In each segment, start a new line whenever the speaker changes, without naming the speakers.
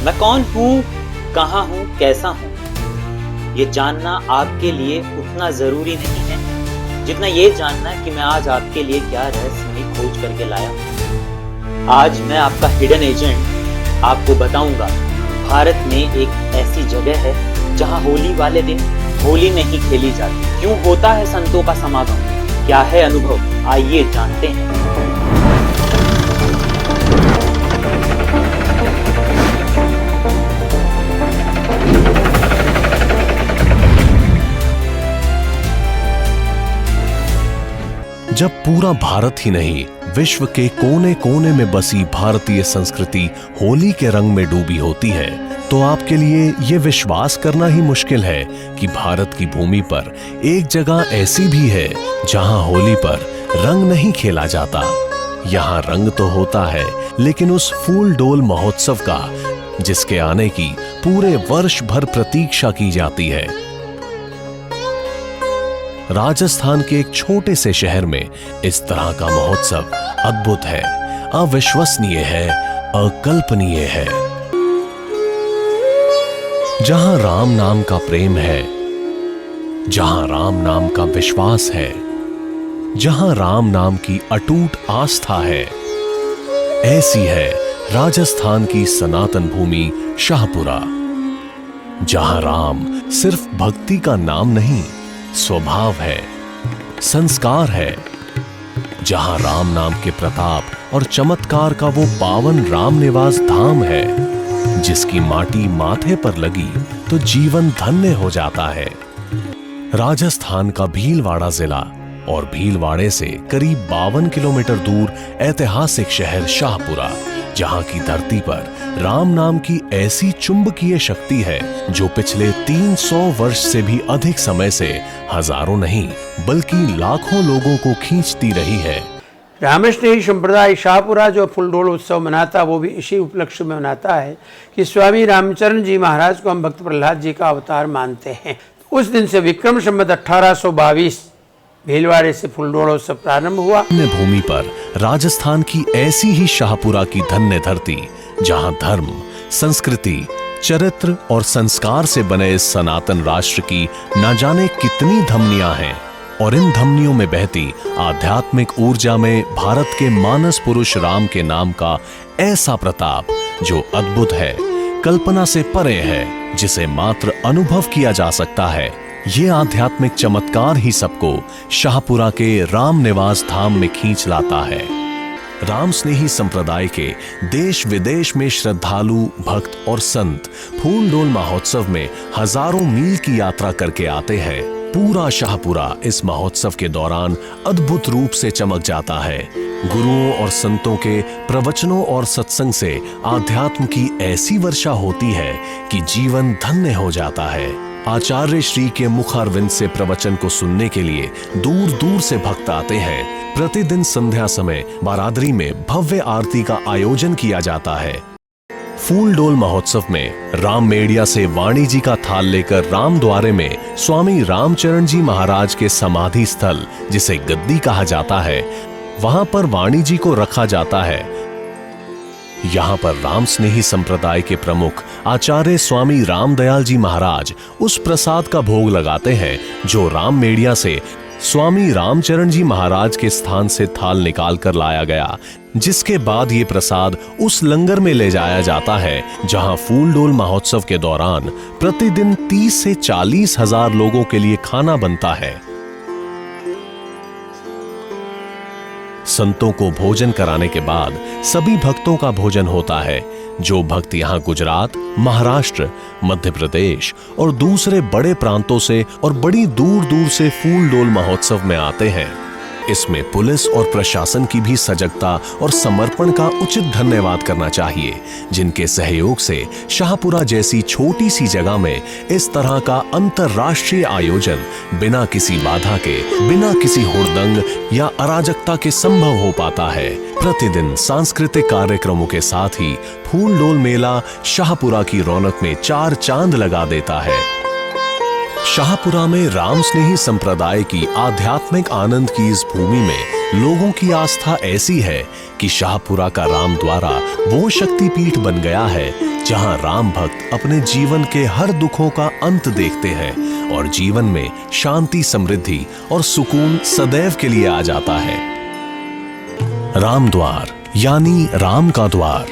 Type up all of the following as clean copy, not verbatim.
मैं कौन हूँ, कहाँ हूँ, कैसा हूँ, ये जानना आपके लिए उतना जरूरी नहीं है जितना ये जानना कि मैं आज आपके लिए क्या रहस्यमयी खोज करके लाया हूँ। आज मैं आपका हिडन एजेंट आपको बताऊंगा भारत में एक ऐसी जगह है जहाँ होली वाले दिन होली नहीं खेली जाती। क्यों होता है संतों का समागम, क्या है अनुभव, आइए जानते हैं।
जब पूरा भारत ही नहीं, विश्व के कोने कोने में बसी भारतीय संस्कृति होली के रंग में डूबी होती है, तो आपके लिए ये विश्वास करना ही मुश्किल है कि भारत की भूमि पर एक जगह ऐसी भी है जहां होली पर रंग नहीं खेला जाता। यहाँ रंग तो होता है, लेकिन उस फूल डोल महोत्सव का जिसके आने की पूरे वर्ष भर प्रतीक्षा की जाती है। राजस्थान के एक छोटे से शहर में इस तरह का महोत्सव अद्भुत है, अविश्वसनीय है, अकल्पनीय है। जहां राम नाम का प्रेम है, जहां राम नाम का विश्वास है, जहां राम नाम की अटूट आस्था है, ऐसी है राजस्थान की सनातन भूमि शाहपुरा। जहां राम सिर्फ भक्ति का नाम नहीं, स्वभाव है, संस्कार है। जहां राम नाम के प्रताप और चमत्कार का वो पावन राम निवास धाम है, जिसकी माटी माथे पर लगी तो जीवन धन्य हो जाता है। राजस्थान का भीलवाड़ा जिला और भीलवाड़े से करीब 52 किलोमीटर दूर ऐतिहासिक शहर शाहपुरा, जहां की धरती पर राम नाम की ऐसी चुंबकीय शक्ति है जो पिछले 300 वर्ष से भी अधिक समय से हजारों नहीं बल्कि लाखों लोगों को खींचती रही है।
रामस्नेही संप्रदाय शाहपुरा जो फूलडोल उत्सव मनाता वो भी इसी उपलक्ष्य में मनाता है कि स्वामी रामचरण जी महाराज को हम भक्त प्रहलाद जी का अवतार मानते हैं। उस दिन से विक्रम संवत 1822 भीलवाड़े से फूलडोल उत्सव प्रारंभ हुआ।
भूमि पर राजस्थान की ऐसी ही शाहपुरा की धन्य धरती, जहां धर्म, संस्कृति, चरित्र और संस्कार से बने इस सनातन राष्ट्र की न जाने कितनी धमनियां हैं, और इन धमनियों में बहती आध्यात्मिक ऊर्जा में भारत के मानस पुरुष राम के नाम का ऐसा प्रताप जो अद्भुत है, कल्पना से परे है, जिसे मात्र अनुभव किया जा सकता है। ये आध्यात्मिक चमत्कार ही सबको शाहपुरा के राम निवास धाम में खींच लाता है। राम स्नेही संप्रदाय के देश विदेश में श्रद्धालु, भक्त और संत फूलडोल महोत्सव में हजारों मील की यात्रा करके आते हैं। पूरा शाहपुरा इस महोत्सव के दौरान अद्भुत रूप से चमक जाता है। गुरुओं और संतों के प्रवचनों और सत्संग से आध्यात्म की ऐसी वर्षा होती है कि जीवन धन्य हो जाता है। आचार्य श्री के मुखारविंद से प्रवचन को सुनने के लिए दूर दूर से भक्त आते हैं। प्रतिदिन संध्या समय बारादरी में भव्य आरती का आयोजन किया जाता है। फूलडोल महोत्सव में राम मेड़िया से वाणी जी का थाल लेकर राम द्वारे में स्वामी रामचरण जी महाराज के समाधि स्थल, जिसे गद्दी कहा जाता है, वहां पर वाणी जी को रखा जाता है। यहाँ पर राम स्नेही संप्रदाय के प्रमुख आचार्य स्वामी रामदयाल जी महाराज उस प्रसाद का भोग लगाते हैं जो राम मेड़िया से स्वामी रामचरण जी महाराज के स्थान से थाल निकाल कर लाया गया, जिसके बाद ये प्रसाद उस लंगर में ले जाया जाता है जहां फूलडोल महोत्सव के दौरान प्रतिदिन 30 से 40 हजार लोगों के लिए खाना बनता है। संतों को भोजन कराने के बाद सभी भक्तों का भोजन होता है। जो भक्त यहाँ गुजरात, महाराष्ट्र, मध्य प्रदेश और दूसरे बड़े प्रांतों से और बड़ी दूर दूर से फूलडोल महोत्सव में आते हैं, इसमें पुलिस और प्रशासन की भी सजगता और समर्पण का उचित धन्यवाद करना चाहिए, जिनके सहयोग से शाहपुरा जैसी छोटी सी जगह में इस तरह का अंतर्राष्ट्रीय आयोजन बिना किसी बाधा के, बिना किसी हुड़दंग या अराजकता के संभव हो पाता है। प्रतिदिन सांस्कृतिक कार्यक्रमों के साथ ही फूलडोल मेला शाहपुरा की रौनक में चार चांद लगा देता है। शाहपुरा में राम स्नेही संप्रदाय की आध्यात्मिक आनंद की इस भूमि में लोगों की आस्था ऐसी है कि शाहपुरा का राम द्वारा वो शक्तिपीठ बन गया है जहां राम भक्त अपने जीवन के हर दुखों का अंत देखते हैं और जीवन में शांति, समृद्धि और सुकून सदैव के लिए आ जाता है। राम द्वार यानी राम का द्वार,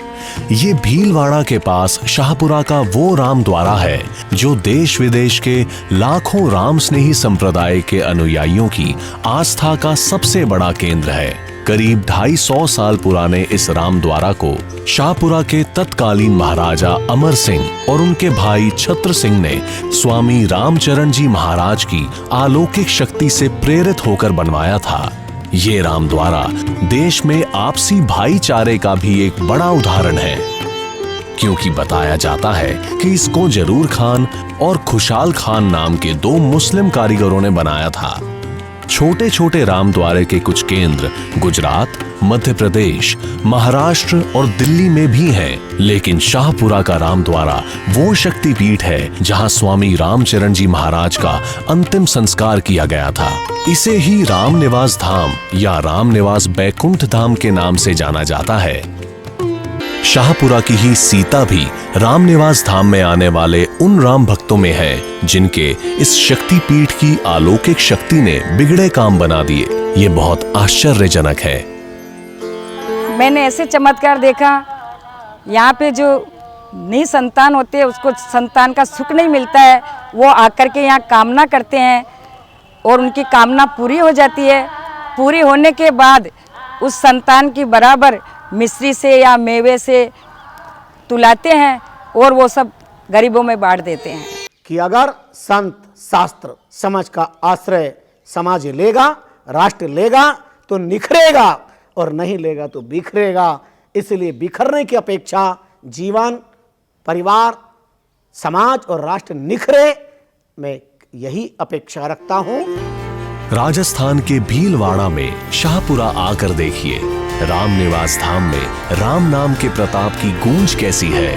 ये भीलवाड़ा के पास शाहपुरा का वो राम द्वारा है जो देश विदेश के लाखों राम स्नेही संप्रदाय के अनुयायियों की आस्था का सबसे बड़ा केंद्र है। करीब 250 साल पुराने इस राम द्वारा को शाहपुरा के तत्कालीन महाराजा अमर सिंह और उनके भाई छत्र सिंह ने स्वामी रामचरण जी महाराज की अलौकिक शक्ति से प्रेरित होकर बनवाया था। ये राम द्वारा देश में आपसी भाईचारे का भी एक बड़ा उदाहरण है, क्योंकि बताया जाता है कि इसको जरूर खान और खुशाल खान नाम के 2 मुस्लिम कारीगरों ने बनाया था। छोटे छोटे राम द्वारे के कुछ केंद्र गुजरात, मध्य प्रदेश, महाराष्ट्र और दिल्ली में भी हैं, लेकिन शाहपुरा का राम द्वारा वो शक्तिपीठ है जहां स्वामी रामचरण जी महाराज का अंतिम संस्कार किया गया था। इसे ही राम निवास धाम या राम निवास बैकुंठ धाम के नाम से जाना जाता है। शाहपुरा की ही सीता भी राम निवास धाम में आने वाले उन राम भक्तों में है जिनके इस शक्तिपीठ की अलौकिक शक्ति ने बिगड़े काम बना दिए। ये बहुत आश्चर्यजनक है।
मैंने ऐसे चमत्कार देखा, यहाँ पे जो निसंतान होते हैं उसको संतान का सुख नहीं मिलता है, वो आकर के यहाँ कामना करते हैं और उनकी कामना पूरी हो जाती है। पूरी होने के बाद उस संतान की बराबर मिश्री से या मेवे से तुलाते हैं और वो सब गरीबों में बांट देते हैं।
कि अगर संत शास्त्र समझ का आश्रय समाज लेगा, राष्ट्र लेगा तो निखरेगा और नहीं लेगा तो बिखरेगा। इसलिए बिखरने की अपेक्षा जीवन, परिवार, समाज और राष्ट्र निखरे, मैं यही अपेक्षा रखता हूं।
राजस्थान के भीलवाड़ा में शाहपुरा आकर देखिए, राम निवास धाम में राम नाम के प्रताप की गूंज कैसी है।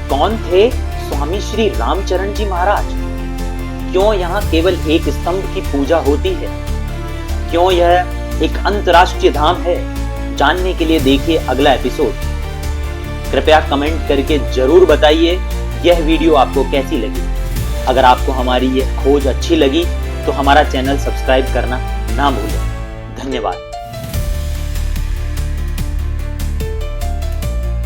कौन थे स्वामी श्री रामचरण जी महाराज? क्यों यहाँ केवल एक स्तंभ की पूजा होती है? क्यों यह एक अंतर्राष्ट्रीय धाम है? जानने के लिए देखिए अगला एपिसोड। कृपया कमेंट करके जरूर बताइए यह वीडियो आपको कैसी लगी। अगर आपको हमारी यह खोज अच्छी लगी तो हमारा चैनल सब्सक्राइब करना ना भूलें। धन्यवाद।